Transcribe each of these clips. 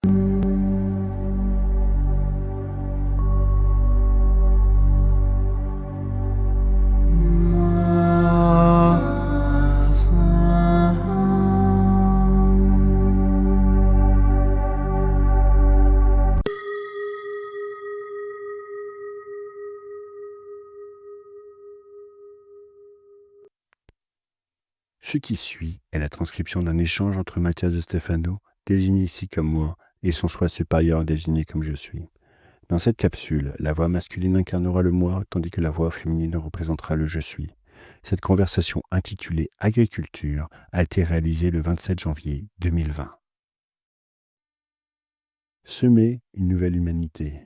Ce qui suit est la transcription d'un échange entre Mathias de Stefano, désigné ici comme moi, et son soi supérieur désigné comme je suis. Dans cette capsule, la voix masculine incarnera le moi, tandis que la voix féminine représentera le je suis. Cette conversation intitulée Agriculture a été réalisée le 27 janvier 2020. Semer une nouvelle humanité.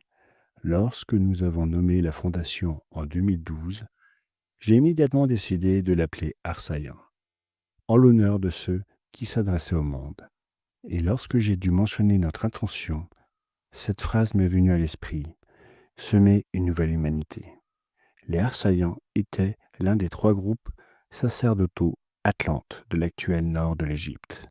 Lorsque nous avons nommé la fondation en 2012, j'ai immédiatement décidé de l'appeler Arsaïen, en l'honneur de ceux qui s'adressaient au monde. Et lorsque j'ai dû mentionner notre intention, cette phrase m'est venue à l'esprit: semer une nouvelle humanité. Les Arsaïens étaient l'un des 3 groupes sacerdotaux atlantes de l'actuel nord de l'Égypte.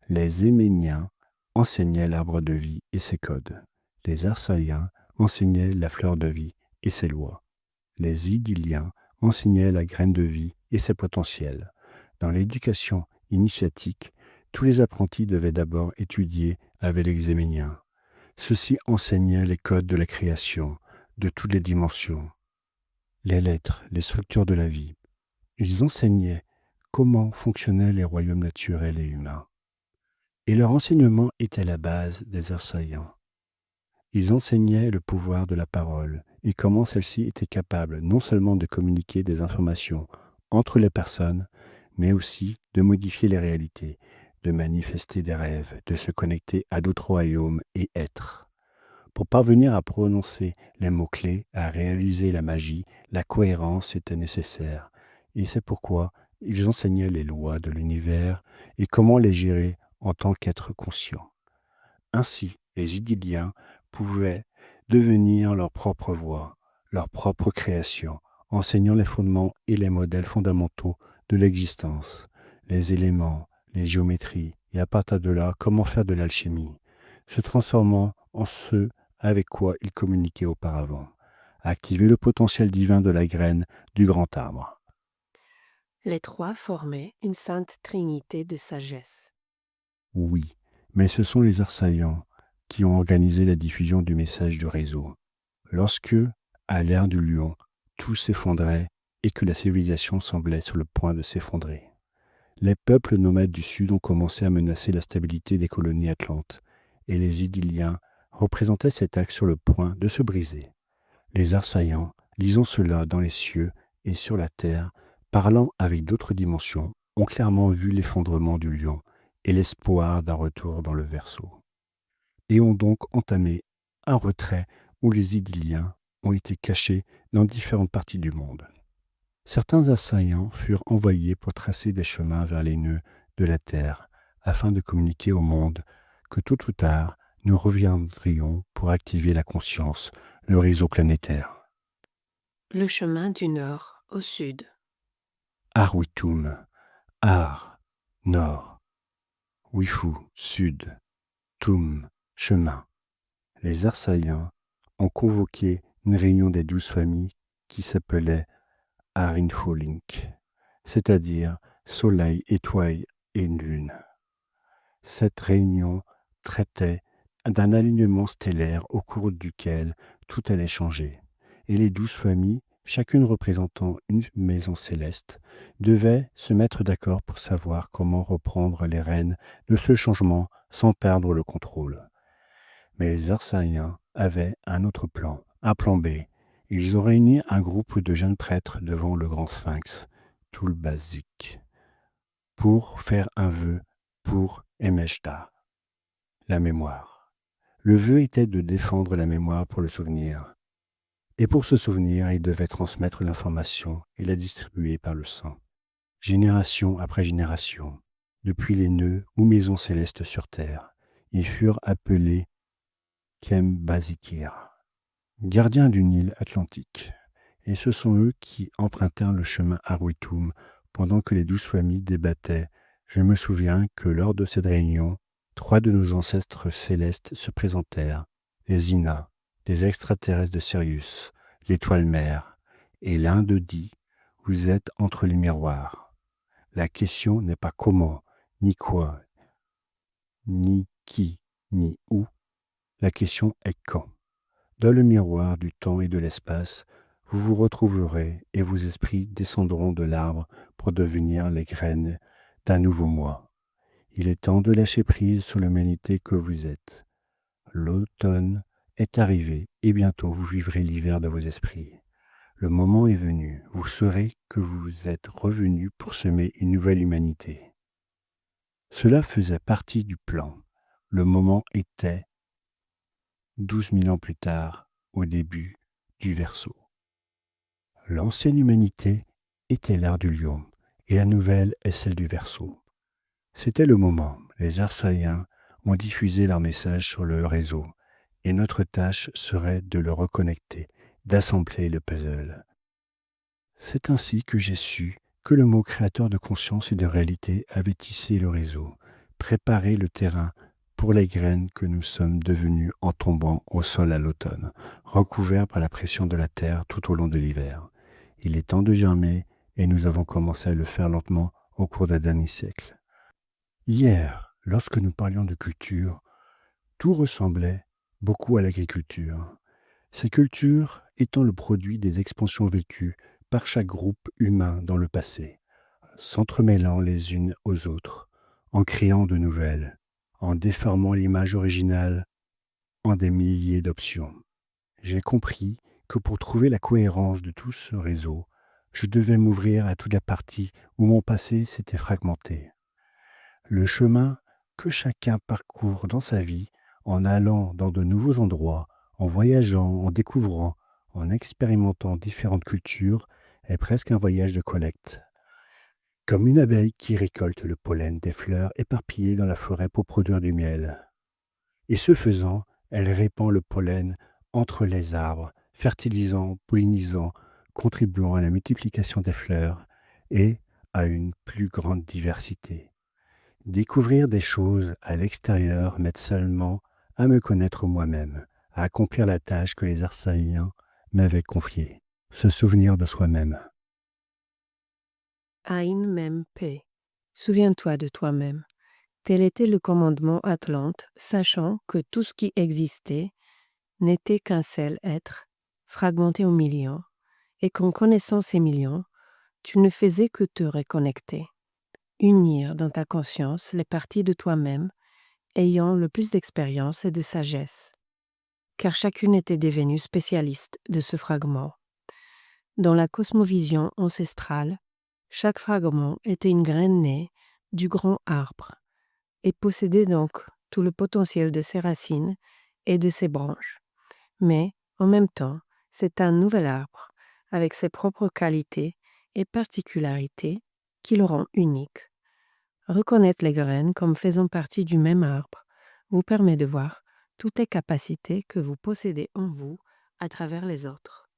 Les Héméniens enseignaient l'arbre de vie et ses codes. Les Arsaïens enseignaient la fleur de vie et ses lois. Les Idyliens enseignaient la graine de vie et ses potentiels. Dans l'éducation initiatique, tous les apprentis devaient d'abord étudier avec les Héméniens. Ceux-ci enseignaient les codes de la création, de toutes les dimensions, les lettres, les structures de la vie. Ils enseignaient comment fonctionnaient les royaumes naturels et humains. Et leur enseignement était la base des Arsaïens. Ils enseignaient le pouvoir de la parole et comment celle-ci était capable non seulement de communiquer des informations entre les personnes, mais aussi de modifier les réalités, de manifester des rêves, de se connecter à d'autres royaumes et êtres. Pour parvenir à prononcer les mots-clés, à réaliser la magie, la cohérence était nécessaire. Et c'est pourquoi ils enseignaient les lois de l'univers et comment les gérer en tant qu'être conscient. Ainsi, les Idyliens pouvaient devenir leur propre voix, leur propre création, enseignant les fondements et les modèles fondamentaux de l'existence, les éléments, les géométries, et à partir de là, comment faire de l'alchimie, se transformant en ce avec quoi ils communiquaient auparavant, activer le potentiel divin de la graine du grand arbre. Les 3 formaient une sainte trinité de sagesse. Oui, mais ce sont les Arsaïens qui ont organisé la diffusion du message du réseau. Lorsque, à l'ère du lion, tout s'effondrait et que la civilisation semblait sur le point de s'effondrer, les peuples nomades du Sud ont commencé à menacer la stabilité des colonies atlantes, et les Idyliens représentaient cet axe sur le point de se briser. Les Arsaïens, lisant cela dans les cieux et sur la terre, parlant avec d'autres dimensions, ont clairement vu l'effondrement du lion et l'espoir d'un retour dans le Verseau, et ont donc entamé un retrait où les Idyliens ont été cachés dans différentes parties du monde. Certains assaillants furent envoyés pour tracer des chemins vers les nœuds de la terre, afin de communiquer au monde que tôt ou tard, nous reviendrions pour activer la conscience, le réseau planétaire. Le chemin du nord au sud. Arwitum, Ar, nord, Wifu, sud, Tum, chemin. Les Arsaïens ont convoqué une réunion des 12 familles qui s'appelait Arinfolink, c'est-à-dire soleil, étoile et lune. Cette réunion traitait d'un alignement stellaire au cours duquel tout allait changer, et les 12 familles, chacune représentant une maison céleste, devaient se mettre d'accord pour savoir comment reprendre les rênes de ce changement sans perdre le contrôle. Mais les Arsaïens avaient un autre plan, un plan B. Ils ont réuni un groupe de jeunes prêtres devant le grand sphinx, Toulbazik, pour faire un vœu pour Emeshta, la mémoire. Le vœu était de défendre la mémoire pour le souvenir. Et pour ce souvenir, ils devaient transmettre l'information et la distribuer par le sang, génération après génération, depuis les nœuds ou maisons célestes sur terre. Ils furent appelés Kembazikir, gardiens du Nil Atlantique. Et ce sont eux qui empruntèrent le chemin Arwitum pendant que les 12 familles débattaient. Je me souviens que lors de cette réunion, 3 de nos ancêtres célestes se présentèrent, les Ina, des extraterrestres de Sirius, l'étoile mère, et l'un d'eux dit, vous êtes entre les miroirs. La question n'est pas comment, ni quoi, ni qui, ni où. La question est quand. Dans le miroir du temps et de l'espace, vous vous retrouverez et vos esprits descendront de l'arbre pour devenir les graines d'un nouveau moi. Il est temps de lâcher prise sur l'humanité que vous êtes. L'automne est arrivé et bientôt vous vivrez l'hiver de vos esprits. Le moment est venu, vous saurez que vous êtes revenus pour semer une nouvelle humanité. Cela faisait partie du plan. Le moment était 12 000 ans plus tard, au début du Verseau. L'ancienne humanité était l'ère du lion, et la nouvelle est celle du Verseau. C'était le moment. Les Arsaïens ont diffusé leur message sur le réseau, et notre tâche serait de le reconnecter, d'assembler le puzzle. C'est ainsi que j'ai su que le mot créateur de conscience et de réalité avait tissé le réseau, préparé le terrain pour les graines que nous sommes devenus en tombant au sol à l'automne, recouverts par la pression de la terre tout au long de l'hiver. Il est temps de germer et nous avons commencé à le faire lentement au cours d'un dernier siècle. Hier, lorsque nous parlions de culture, tout ressemblait beaucoup à l'agriculture. Ces cultures étant le produit des expansions vécues par chaque groupe humain dans le passé, s'entremêlant les unes aux autres, en créant de nouvelles, en déformant l'image originale en des milliers d'options. J'ai compris que pour trouver la cohérence de tout ce réseau, je devais m'ouvrir à toute la partie où mon passé s'était fragmenté. Le chemin que chacun parcourt dans sa vie, en allant dans de nouveaux endroits, en voyageant, en découvrant, en expérimentant différentes cultures, est presque un voyage de collecte. Comme une abeille qui récolte le pollen des fleurs éparpillées dans la forêt pour produire du miel. Et ce faisant, elle répand le pollen entre les arbres, fertilisant, pollinisant, contribuant à la multiplication des fleurs et à une plus grande diversité. Découvrir des choses à l'extérieur m'aide seulement à me connaître moi-même, à accomplir la tâche que les Arsaïens m'avaient confiée, se souvenir de soi-même. Ain Mem Pe. Souviens-toi de toi-même. Tel était le commandement Atlante, sachant que tout ce qui existait n'était qu'un seul être, fragmenté en millions, et qu'en connaissant ces millions, tu ne faisais que te reconnecter, unir dans ta conscience les parties de toi-même ayant le plus d'expérience et de sagesse, car chacune était devenue spécialiste de ce fragment. Dans la cosmovision ancestrale, chaque fragment était une graine née du grand arbre et possédait donc tout le potentiel de ses racines et de ses branches. Mais, en même temps, c'est un nouvel arbre avec ses propres qualités et particularités qui le rend unique. Reconnaître les graines comme faisant partie du même arbre vous permet de voir toutes les capacités que vous possédez en vous à travers les autres.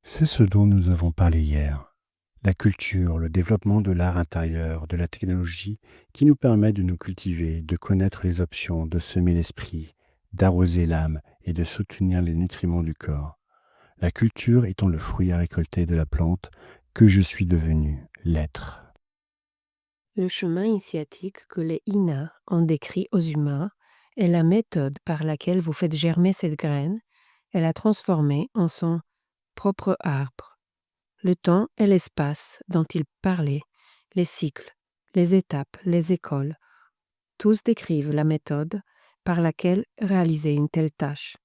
C'est ce dont nous avons parlé hier. La culture, le développement de l'art intérieur, de la technologie qui nous permet de nous cultiver, de connaître les options, de semer l'esprit, d'arroser l'âme et de soutenir les nutriments du corps. La culture étant le fruit à récolter de la plante que je suis devenu, l'être. Le chemin initiatique que les Ina ont décrit aux humains est la méthode par laquelle vous faites germer cette graine et la transformer en son propre arbre. Le temps et l'espace dont il parlait, les cycles, les étapes, les écoles, tous décrivent la méthode par laquelle réaliser une telle tâche.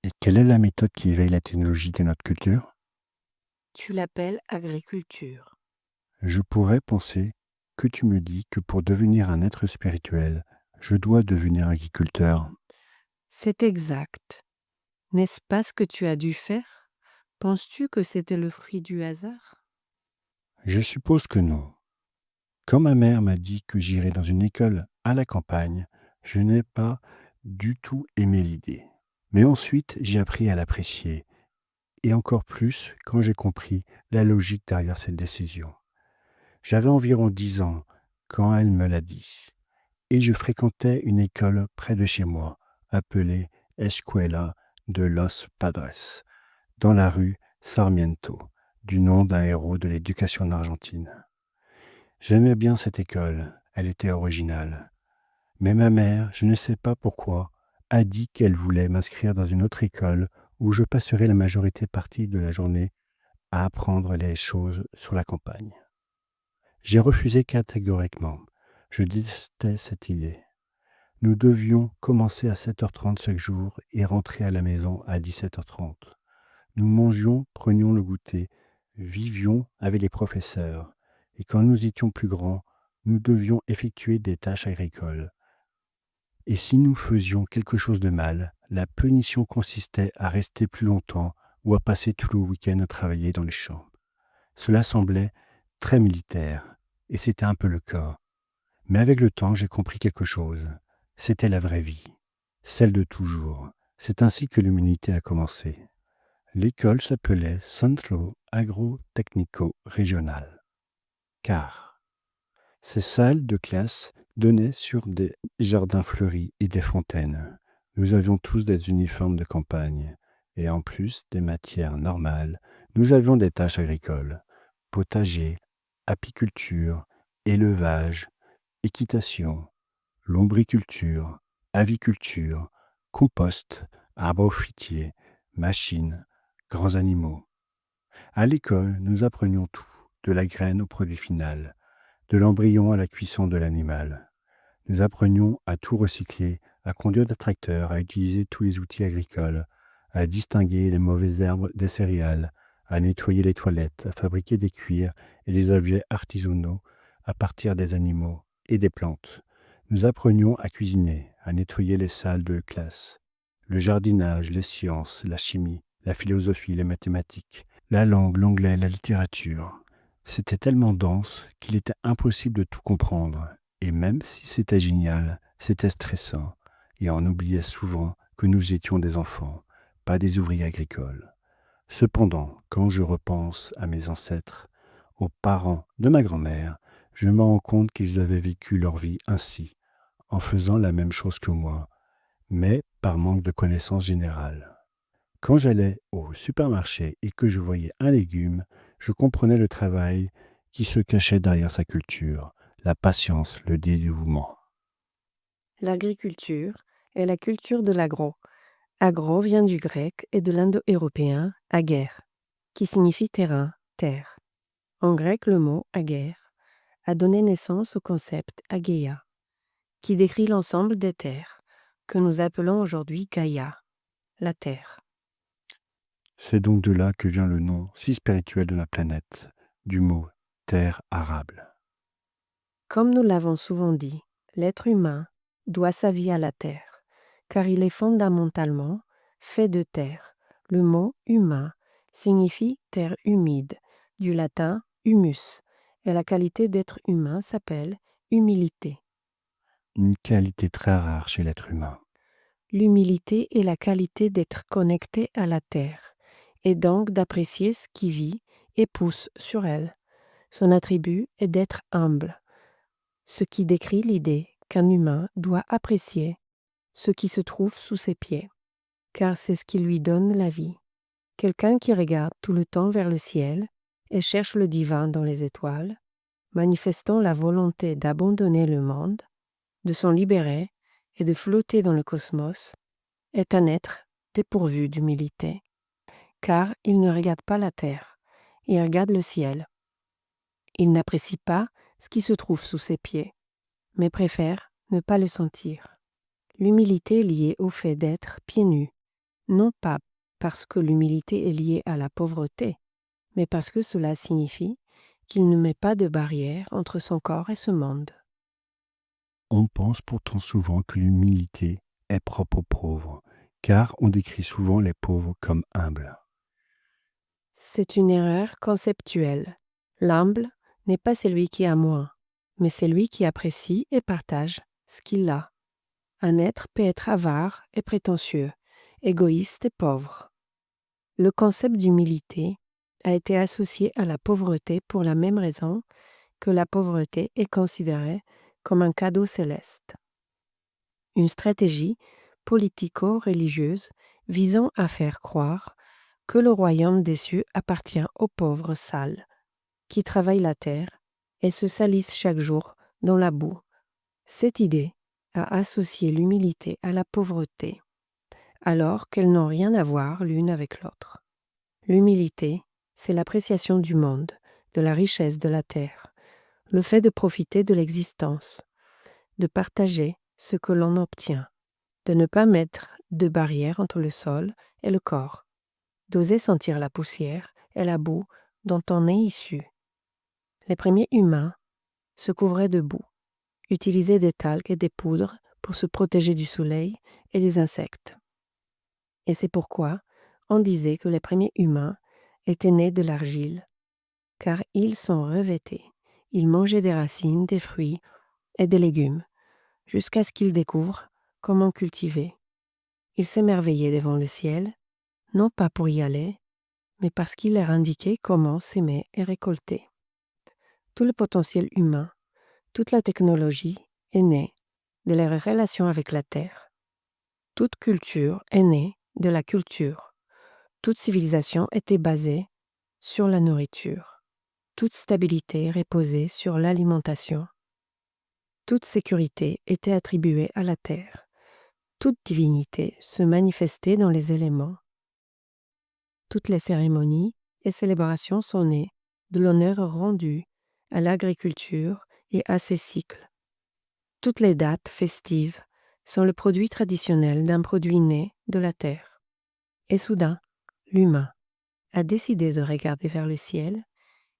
Et quelle est la méthode qui éveille la technologie de notre culture? Tu l'appelles agriculture. Je pourrais penser que tu me dis que pour devenir un être spirituel, je dois devenir agriculteur. C'est exact. N'est-ce pas ce que tu as dû faire? Penses-tu que c'était le fruit du hasard? Je suppose que non. Quand ma mère m'a dit que j'irais dans une école à la campagne, je n'ai pas du tout aimé l'idée. Mais ensuite, j'ai appris à l'apprécier, et encore plus quand j'ai compris la logique derrière cette décision. J'avais environ 10 ans quand elle me l'a dit. et je fréquentais une école près de chez moi, appelée Escuela de los Padres, dans la rue Sarmiento, du nom d'un héros de l'éducation en Argentine. J'aimais bien cette école, elle était originale. Mais ma mère, je ne sais pas pourquoi, a dit qu'elle voulait m'inscrire dans une autre école où je passerais la majorité partie de la journée à apprendre les choses sur la campagne. J'ai refusé catégoriquement. Je détestais cette idée. Nous devions commencer à 7h30 chaque jour et rentrer à la maison à 17h30. Nous mangions, prenions le goûter, vivions avec les professeurs. Et quand nous étions plus grands, nous devions effectuer des tâches agricoles. Et si nous faisions quelque chose de mal, la punition consistait à rester plus longtemps ou à passer tout le week-end à travailler dans les champs. Cela semblait très militaire, et c'était un peu le cas. Mais avec le temps, j'ai compris quelque chose. C'était la vraie vie, celle de toujours. C'est ainsi que l'humanité a commencé. L'école s'appelait Centro Agrotécnico Regional, car ces salles de classe donnaient sur des jardins fleuris et des fontaines. Nous avions tous des uniformes de campagne, et en plus des matières normales, nous avions des tâches agricoles, potager, apiculture, élevage, équitation, lombriculture, aviculture, compost, arbres fruitiers, machines, grands animaux. À l'école, nous apprenions tout, de la graine au produit final, de l'embryon à la cuisson de l'animal. Nous apprenions à tout recycler, à conduire des tracteurs, à utiliser tous les outils agricoles, à distinguer les mauvaises herbes des céréales, à nettoyer les toilettes, à fabriquer des cuirs et des objets artisanaux à partir des animaux et des plantes. Nous apprenions à cuisiner, à nettoyer les salles de classe, le jardinage, les sciences, la chimie, la philosophie, les mathématiques, la langue, l'anglais, la littérature. C'était tellement dense qu'il était impossible de tout comprendre. Et même si c'était génial, c'était stressant. Et on oubliait souvent que nous étions des enfants, pas des ouvriers agricoles. Cependant, quand je repense à mes ancêtres, aux parents de ma grand-mère, je me rends compte qu'ils avaient vécu leur vie ainsi, en faisant la même chose que moi, mais par manque de connaissances générales. Quand j'allais au supermarché et que je voyais un légume, je comprenais le travail qui se cachait derrière sa culture, la patience, le dévouement. L'agriculture est la culture de l'agro. Agro vient du grec et de l'indo-européen ager, qui signifie terrain, terre. En grec, le mot ager a donné naissance au concept ageia, qui décrit l'ensemble des terres, que nous appelons aujourd'hui Gaïa, la terre. C'est donc de là que vient le nom si spirituel de la planète, du mot terre arable. Comme nous l'avons souvent dit, l'être humain doit sa vie à la terre, car il est fondamentalement fait de terre. Le mot humain signifie terre humide, du latin humus, et la qualité d'être humain s'appelle humilité. Une qualité très rare chez l'être humain. L'humilité est la qualité d'être connecté à la terre, et donc d'apprécier ce qui vit et pousse sur elle. Son attribut est d'être humble, ce qui décrit l'idée qu'un humain doit apprécier ce qui se trouve sous ses pieds, car c'est ce qui lui donne la vie. Quelqu'un qui regarde tout le temps vers le ciel et cherche le divin dans les étoiles, manifestant la volonté d'abandonner le monde, de s'en libérer et de flotter dans le cosmos, est un être dépourvu d'humilité, car il ne regarde pas la terre, il regarde le ciel. Il n'apprécie pas ce qui se trouve sous ses pieds, mais préfère ne pas le sentir. L'humilité est liée au fait d'être pieds nus, non pas parce que l'humilité est liée à la pauvreté, mais parce que cela signifie qu'il ne met pas de barrière entre son corps et ce monde. On pense pourtant souvent que l'humilité est propre aux pauvres, car on décrit souvent les pauvres comme humbles. C'est une erreur conceptuelle. L'humble n'est pas celui qui a moins, mais celui qui apprécie et partage ce qu'il a. Un être peut être avare et prétentieux, égoïste et pauvre. Le concept d'humilité a été associé à la pauvreté pour la même raison que la pauvreté est considérée comme un cadeau céleste. Une stratégie politico-religieuse visant à faire croire que le royaume des cieux appartient aux pauvres sales, qui travaillent la terre et se salissent chaque jour dans la boue. Cette idée a associé l'humilité à la pauvreté, alors qu'elles n'ont rien à voir l'une avec l'autre. L'humilité, c'est l'appréciation du monde, de la richesse de la terre, le fait de profiter de l'existence, de partager ce que l'on obtient, de ne pas mettre de barrière entre le sol et le corps, d'oser sentir la poussière et la boue dont on est issu. Les premiers humains se couvraient de boue, utilisaient des talcs et des poudres pour se protéger du soleil et des insectes. Et c'est pourquoi on disait que les premiers humains étaient nés de l'argile, car ils sont revêtés. Ils mangeaient des racines, des fruits et des légumes, jusqu'à ce qu'ils découvrent comment cultiver. Ils s'émerveillaient devant le ciel, non pas pour y aller, mais parce qu'il leur indiquait comment s'aimer et récolter. Tout le potentiel humain, toute la technologie est née de leur relation avec la terre. Toute culture est née de la culture. Toute civilisation était basée sur la nourriture. Toute stabilité reposait sur l'alimentation. Toute sécurité était attribuée à la terre. Toute divinité se manifestait dans les éléments. Toutes les cérémonies et célébrations sont nées de l'honneur rendu à l'agriculture et à ses cycles. Toutes les dates festives sont le produit traditionnel d'un produit né de la terre. Et soudain, l'humain a décidé de regarder vers le ciel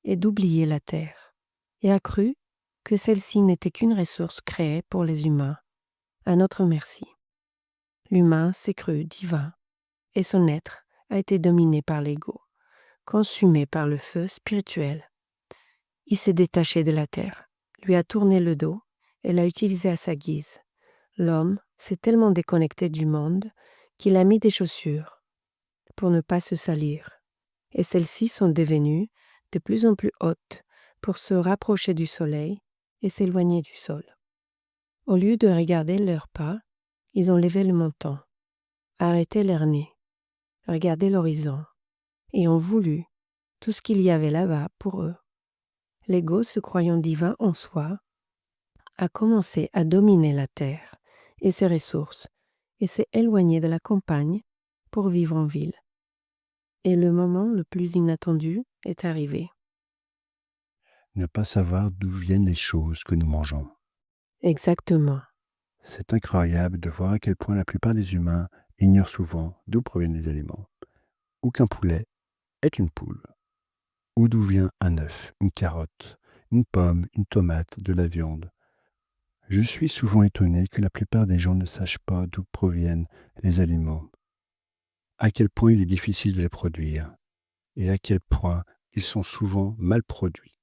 et d'oublier la terre, et a cru que celle-ci n'était qu'une ressource créée pour les humains, à notre merci. L'humain s'est cru divin, et son être a été dominé par l'ego, consumé par le feu spirituel. Il s'est détaché de la terre, lui a tourné le dos et l'a utilisé à sa guise. L'homme s'est tellement déconnecté du monde qu'il a mis des chaussures pour ne pas se salir, et celles-ci sont devenues de plus en plus hautes pour se rapprocher du soleil et s'éloigner du sol. Au lieu de regarder leurs pas, ils ont levé le menton, arrêté leur nez, regardé l'horizon, et ont voulu tout ce qu'il y avait là-bas pour eux. L'ego, se croyant divin en soi, a commencé à dominer la terre et ses ressources, et s'est éloigné de la campagne pour vivre en ville. Et le moment le plus inattendu est arrivé. Ne pas savoir d'où viennent les choses que nous mangeons. Exactement. C'est incroyable de voir à quel point la plupart des humains ignorent souvent d'où proviennent les aliments. Ou qu'un poulet est une poule. Ou d'où vient un œuf, une carotte, une pomme, une tomate, de la viande. Je suis souvent étonné que la plupart des gens ne sachent pas d'où proviennent les aliments, à quel point il est difficile de les produire, et à quel point ils sont souvent mal produits,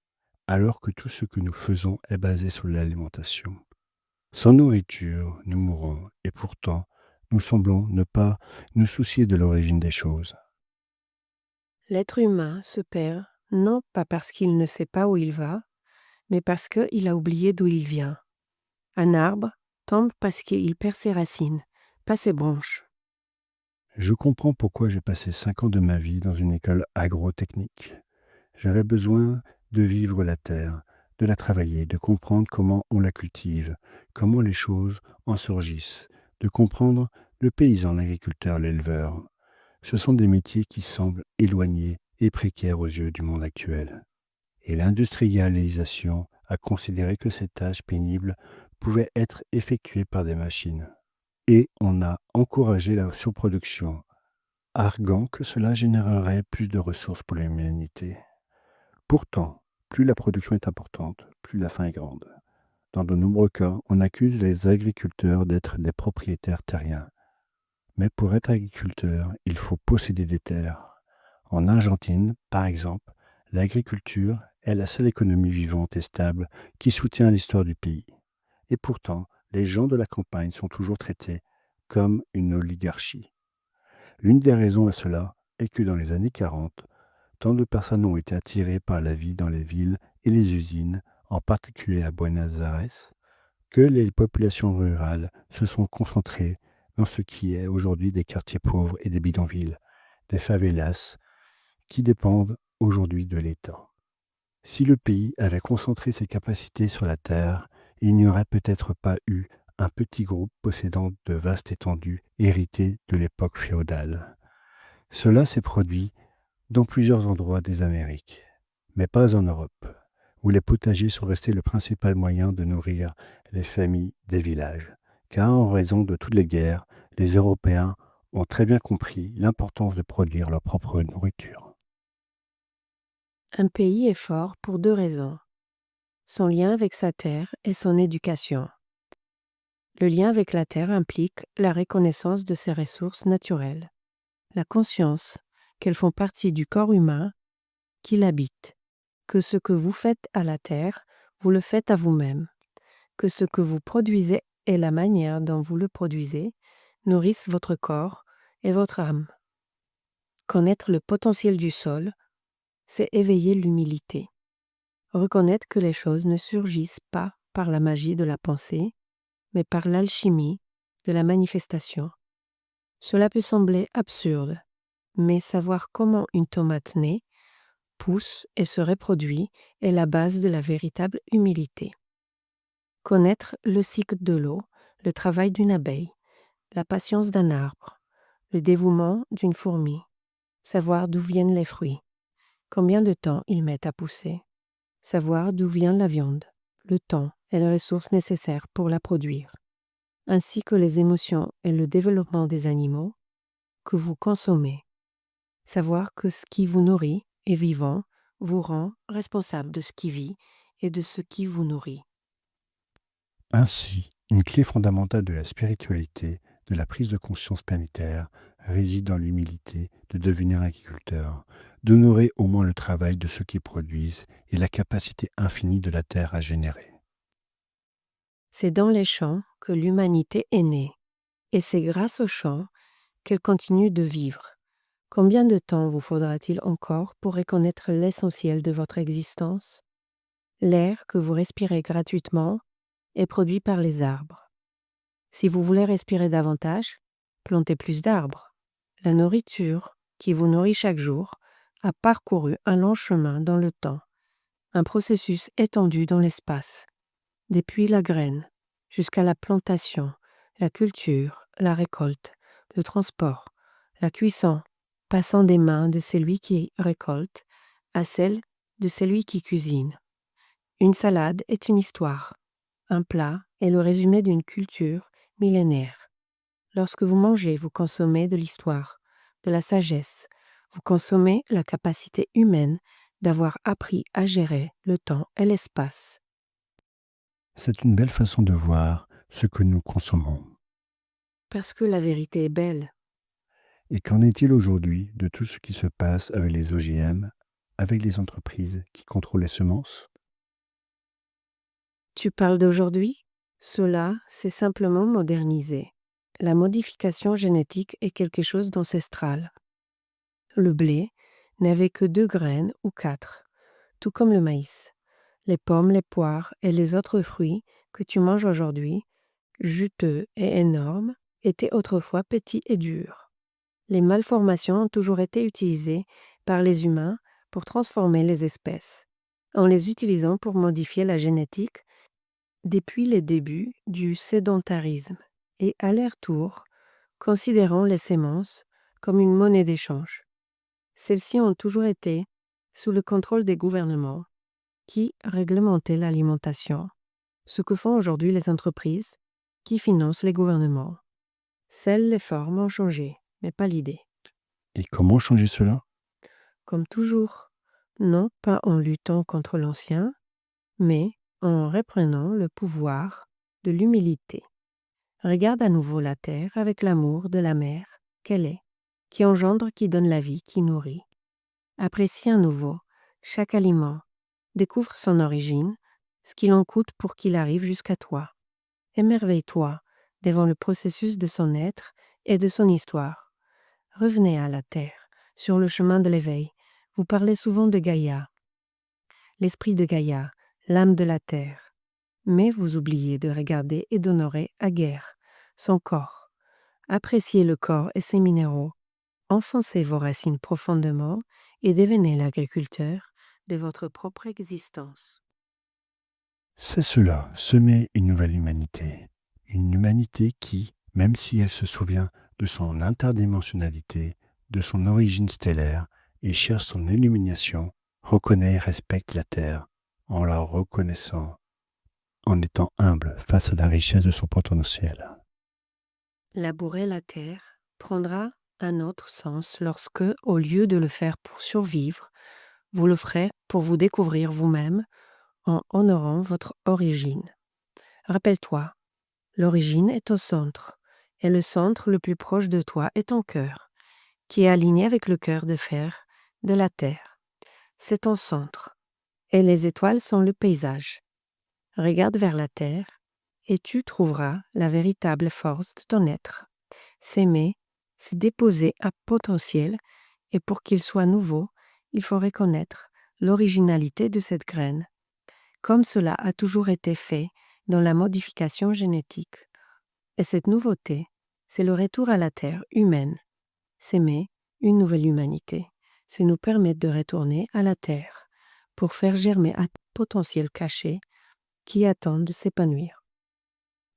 alors que tout ce que nous faisons est basé sur l'alimentation. Sans nourriture, nous mourrons, et pourtant, nous semblons ne pas nous soucier de l'origine des choses. L'être humain se perd non pas parce qu'il ne sait pas où il va, mais parce qu'il a oublié d'où il vient. Un arbre tombe parce qu'il perd ses racines, pas ses branches. Je comprends pourquoi j'ai passé 5 ans de ma vie dans une école agrotechnique. J'avais besoin de vivre la terre, de la travailler, de comprendre comment on la cultive, comment les choses en surgissent, de comprendre le paysan, l'agriculteur, l'éleveur. Ce sont des métiers qui semblent éloignés et précaires aux yeux du monde actuel. Et l'industrialisation a considéré que ces tâches pénibles pouvaient être effectuées par des machines. Et on a encouragé la surproduction, arguant que cela générerait plus de ressources pour l'humanité. Pourtant, plus la production est importante, plus la faim est grande. Dans de nombreux cas, on accuse les agriculteurs d'être des propriétaires terriens. Mais pour être agriculteur, il faut posséder des terres. En Argentine, par exemple, l'agriculture est la seule économie vivante et stable qui soutient l'histoire du pays. Et pourtant, les gens de la campagne sont toujours traités comme une oligarchie. L'une des raisons à cela est que dans les années 40, tant de personnes ont été attirées par la vie dans les villes et les usines, en particulier à Buenos Aires, que les populations rurales se sont concentrées dans ce qui est aujourd'hui des quartiers pauvres et des bidonvilles, des favelas, qui dépendent aujourd'hui de l'État. Si le pays avait concentré ses capacités sur la terre, il n'y aurait peut-être pas eu un petit groupe possédant de vastes étendues héritées de l'époque féodale. Cela s'est produit dans plusieurs endroits des Amériques, mais pas en Europe, où les potagers sont restés le principal moyen de nourrir les familles des villages. Car en raison de toutes les guerres, les Européens ont très bien compris l'importance de produire leur propre nourriture. Un pays est fort pour 2 raisons. Son lien avec sa terre et son éducation. Le lien avec la terre implique la reconnaissance de ses ressources naturelles, la conscience qu'elles font partie du corps humain qui l'habite, que ce que vous faites à la terre, vous le faites à vous-même, que ce que vous produisez et la manière dont vous le produisez nourrissent votre corps et votre âme. Connaître le potentiel du sol, c'est éveiller l'humilité. Reconnaître que les choses ne surgissent pas par la magie de la pensée, mais par l'alchimie de la manifestation. Cela peut sembler absurde, mais savoir comment une tomate naît, pousse et se reproduit est la base de la véritable humilité. Connaître le cycle de l'eau, le travail d'une abeille, la patience d'un arbre, le dévouement d'une fourmi, savoir d'où viennent les fruits, combien de temps ils mettent à pousser, savoir d'où vient la viande, le temps et les ressources nécessaires pour la produire, ainsi que les émotions et le développement des animaux que vous consommez. Savoir que ce qui vous nourrit est vivant vous rend responsable de ce qui vit et de ce qui vous nourrit. Ainsi, une clé fondamentale de la spiritualité, de la prise de conscience planétaire, réside dans l'humilité de devenir agriculteur, d'honorer au moins le travail de ceux qui produisent et la capacité infinie de la terre à générer. C'est dans les champs que l'humanité est née, et c'est grâce aux champs qu'elle continue de vivre. Combien de temps vous faudra-t-il encore pour reconnaître l'essentiel de votre existence? L'air que vous respirez gratuitement est produit par les arbres. Si vous voulez respirer davantage, plantez plus d'arbres. La nourriture qui vous nourrit chaque jour a parcouru un long chemin dans le temps, un processus étendu dans l'espace, depuis la graine jusqu'à la plantation, la culture, la récolte, le transport, la cuisson, passant des mains de celui qui récolte à celles de celui qui cuisine. Une salade est une histoire. Un plat est le résumé d'une culture millénaire. Lorsque vous mangez, vous consommez de l'histoire, de la sagesse. Vous consommez la capacité humaine d'avoir appris à gérer le temps et l'espace. C'est une belle façon de voir ce que nous consommons. Parce que la vérité est belle. Et qu'en est-il aujourd'hui de tout ce qui se passe avec les OGM, avec les entreprises qui contrôlent les semences? Tu parles d'aujourd'hui? Cela, c'est simplement modernisé. La modification génétique est quelque chose d'ancestral. Le blé n'avait que 2 graines ou 4, tout comme le maïs. Les pommes, les poires et les autres fruits que tu manges aujourd'hui, juteux et énormes, étaient autrefois petits et durs. Les malformations ont toujours été utilisées par les humains pour transformer les espèces, en les utilisant pour modifier la génétique depuis les débuts du sédentarisme et à leur tour, considérant les semences comme une monnaie d'échange. Celles-ci ont toujours été sous le contrôle des gouvernements qui réglementaient l'alimentation, ce que font aujourd'hui les entreprises qui financent les gouvernements. Seules les formes ont changé, mais pas l'idée. Et comment changer cela? Comme toujours, non pas en luttant contre l'ancien, mais en reprenant le pouvoir de l'humilité. Regarde à nouveau la terre avec l'amour de la mère qu'elle est, qui engendre, qui donne la vie, qui nourrit. Apprécie à nouveau chaque aliment, découvre son origine, ce qu'il en coûte pour qu'il arrive jusqu'à toi. Émerveille-toi devant le processus de son être et de son histoire. Revenez à la terre, sur le chemin de l'éveil. Vous parlez souvent de Gaïa, l'esprit de Gaïa, l'âme de la terre. Mais vous oubliez de regarder et d'honorer Aguerre, son corps. Appréciez le corps et ses minéraux. Enfoncez vos racines profondément et devenez l'agriculteur de votre propre existence. C'est cela, semer une nouvelle humanité. Une humanité qui, même si elle se souvient de son interdimensionnalité, de son origine stellaire et cherche son illumination, reconnaît et respecte la Terre en la reconnaissant, en étant humble face à la richesse de son potentiel. Labourer la terre prendra un autre sens lorsque, au lieu de le faire pour survivre, vous le ferez pour vous découvrir vous-même en honorant votre origine. Rappelle-toi, l'origine est au centre, et le centre le plus proche de toi est ton cœur, qui est aligné avec le cœur de fer de la terre. C'est ton centre, et les étoiles sont le paysage. Regarde vers la terre, et tu trouveras la véritable force de ton être. S'aimer, c'est déposer un potentiel, et pour qu'il soit nouveau, il faut reconnaître l'originalité de cette graine, comme cela a toujours été fait dans la modification génétique. Et cette nouveauté, c'est le retour à la terre humaine. S'aimer, une nouvelle humanité, c'est nous permettre de retourner à la terre pour faire germer un potentiel caché qui attend de s'épanouir.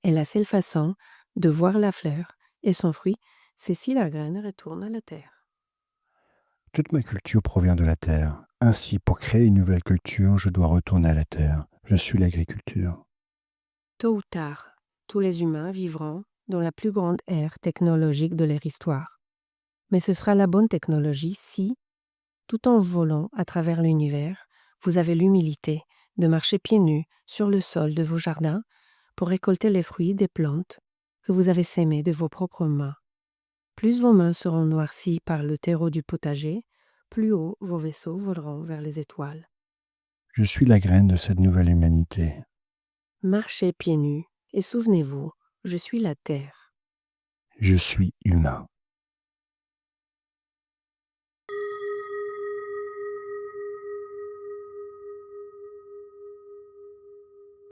Et la seule façon de voir la fleur et son fruit, c'est si la graine retourne à la terre. Toute ma culture provient de la Terre. Ainsi, pour créer une nouvelle culture, je dois retourner à la Terre. Je suis l'agriculture. Tôt ou tard, tous les humains vivront dans la plus grande ère technologique de leur histoire. Mais ce sera la bonne technologie si, tout en volant à travers l'univers, vous avez l'humilité de marcher pieds nus sur le sol de vos jardins pour récolter les fruits des plantes que vous avez sémées de vos propres mains. Plus vos mains seront noircies par le terreau du potager, plus haut vos vaisseaux voleront vers les étoiles. Je suis la graine de cette nouvelle humanité. Marchez pieds nus et souvenez-vous, je suis la terre. Je suis humain.